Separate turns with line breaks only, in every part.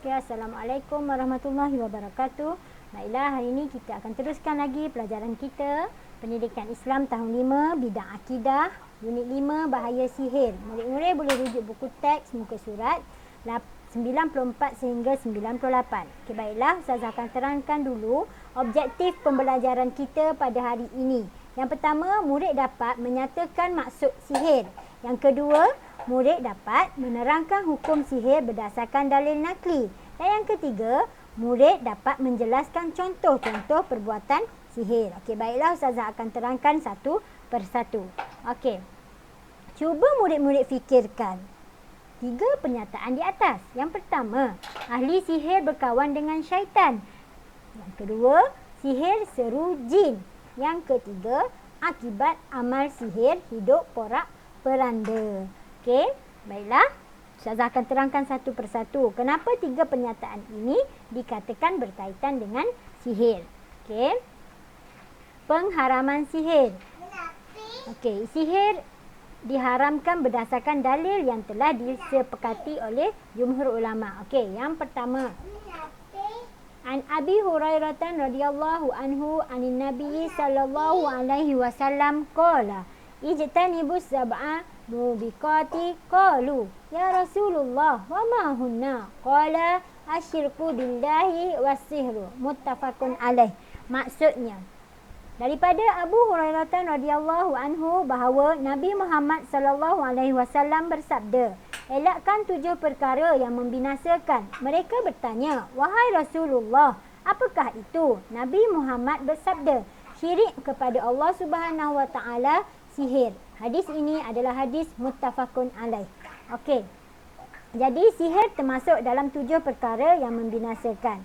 Okay, Assalamualaikum warahmatullahi wabarakatuh. Baiklah, hari ini kita akan teruskan lagi pelajaran kita Pendidikan Islam tahun 5 Bidang Akidah, Unit 5 Bahaya Sihir. Murid-murid boleh rujuk buku teks muka surat 94 sehingga 98. Okay, baiklah, Ustazah akan terangkan dulu objektif pembelajaran kita pada hari ini. Yang pertama, murid dapat menyatakan maksud sihir. Yang kedua, murid dapat menerangkan hukum sihir berdasarkan dalil nakli. Dan yang ketiga, murid dapat menjelaskan contoh-contoh perbuatan sihir. Okey, baiklah, Ustazah akan terangkan satu persatu. Okey. Cuba murid-murid fikirkan 3 pernyataan di atas. Yang pertama, ahli sihir berkawan dengan syaitan. Yang kedua, sihir seru jin. Yang ketiga, akibat amal sihir hidup porak-peranda. Okey, baiklah. Ustazah akan terangkan satu persatu. Kenapa 3 pernyataan ini dikatakan berkaitan dengan sihir? Okey. Pengharaman sihir. Okey, sihir diharamkan berdasarkan dalil yang telah disepakati oleh jumhur ulama. Okey, yang pertama, An Abi Hurairah radhiyallahu anhu anin Nabi sallallahu alaihi wasallam qala ijtanibus sab'a mubiqati qalu ya Rasulullah wa ma hunna qala asyirku billahi was-sihru muttafaqun alaih. Maksudnya, daripada Abu Hurairah radhiyallahu anhu bahawa Nabi Muhammad sallallahu alaihi wasallam bersabda, elakkan 7 perkara yang membinasakan. Mereka bertanya, wahai Rasulullah, apakah itu? Nabi Muhammad bersabda, syirik kepada Allah Subhanahu wa taala, sihir. Hadis ini adalah hadis muttafaqun alaih. Okey. Jadi sihir termasuk dalam 7 perkara yang membinasakan.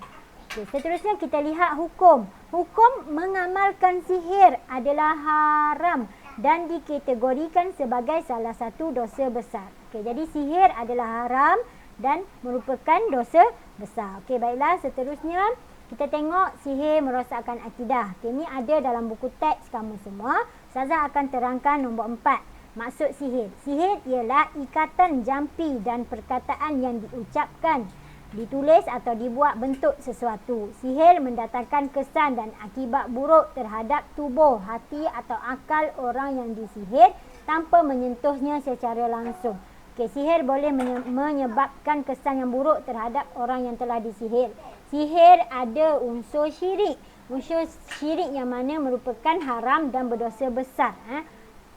Okay, seterusnya kita lihat hukum. Hukum mengamalkan sihir adalah haram dan dikategorikan sebagai salah satu dosa besar. Okey, jadi sihir adalah haram dan merupakan dosa besar. Okey, baiklah, seterusnya kita tengok sihir merosakkan akidah. Okay, ini ada dalam buku teks kamu semua. Ustazah akan terangkan nombor 4. Maksud sihir. Sihir ialah ikatan jampi dan perkataan yang diucapkan, ditulis atau dibuat bentuk sesuatu. Sihir mendatangkan kesan dan akibat buruk terhadap tubuh, hati atau akal orang yang disihir tanpa menyentuhnya secara langsung. Okay, sihir boleh menyebabkan kesan yang buruk terhadap orang yang telah disihir. Sihir ada unsur syirik. Unsur syirik yang mana merupakan haram dan berdosa besar.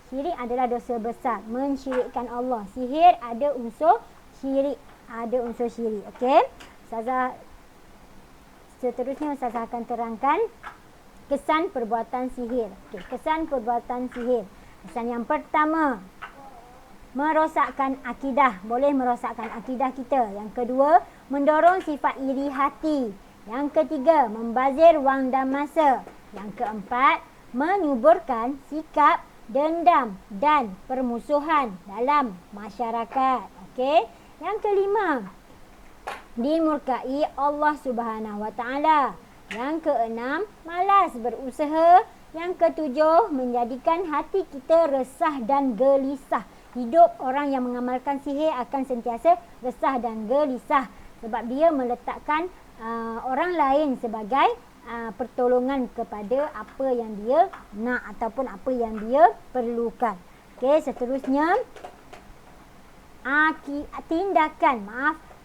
Syirik adalah dosa besar. Mensyirikkan Allah. Sihir ada unsur syirik. Ada unsur syirik. Okey. Seterusnya Ustazah akan terangkan kesan perbuatan sihir. Okey, kesan perbuatan sihir. Kesan yang pertama, merosakkan akidah. Boleh merosakkan akidah kita. Yang kedua, mendorong sifat iri hati. Yang ketiga, membazir wang dan masa. Yang keempat, menyuburkan sikap dendam dan permusuhan dalam masyarakat. Okey. Yang kelima, dimurkai Allah Subhanahu wa taala. Yang keenam, malas berusaha. Yang ketujuh, menjadikan hati kita resah dan gelisah. Hidup orang yang mengamalkan sihir akan sentiasa resah dan gelisah sebab dia meletakkan orang lain sebagai pertolongan kepada apa yang dia nak ataupun apa yang dia perlukan. Okey, seterusnya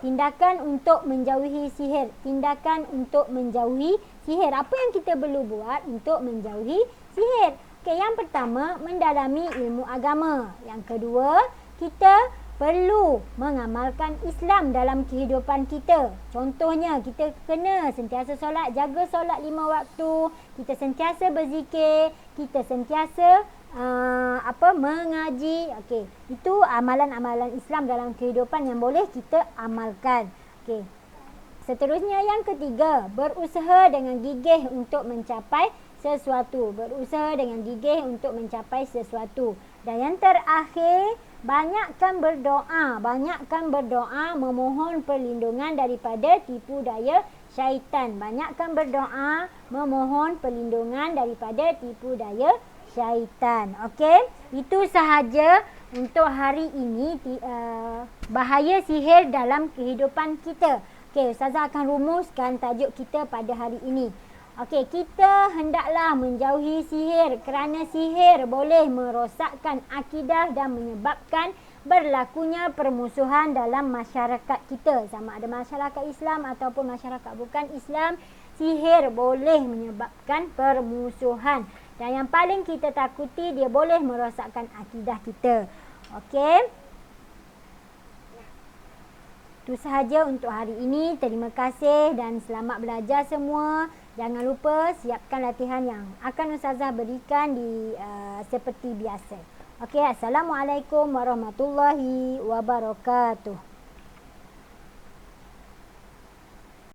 tindakan untuk menjauhi sihir. Tindakan untuk menjauhi sihir. Apa yang kita perlu buat untuk menjauhi sihir? Okey, yang pertama, mendalami ilmu agama. Yang kedua, kita perlu mengamalkan Islam dalam kehidupan kita. Contohnya, kita kena sentiasa solat, jaga solat 5 waktu, kita sentiasa berzikir, kita sentiasa mengaji. Okey, itu amalan-amalan Islam dalam kehidupan yang boleh kita amalkan. Okey. Seterusnya yang ketiga, berusaha dengan gigih untuk mencapai sesuatu. Berusaha dengan gigih untuk mencapai sesuatu. Dan yang terakhir, banyakkan berdoa. Banyakkan berdoa memohon perlindungan daripada tipu daya syaitan. Banyakkan berdoa memohon perlindungan daripada tipu daya syaitan. Okey, itu sahaja untuk hari ini bahaya sihir dalam kehidupan kita. Okey, Ustazah akan rumuskan tajuk kita pada hari ini. Okey, kita hendaklah menjauhi sihir kerana sihir boleh merosakkan akidah dan menyebabkan berlakunya permusuhan dalam masyarakat kita. Sama ada masyarakat Islam ataupun masyarakat bukan Islam, sihir boleh menyebabkan permusuhan. Dan yang paling kita takuti, dia boleh merosakkan akidah kita. Okey. Itu sahaja untuk hari ini. Terima kasih dan selamat belajar semua. Jangan lupa siapkan latihan yang akan Ustazah berikan seperti biasa. Okey, Assalamualaikum warahmatullahi wabarakatuh.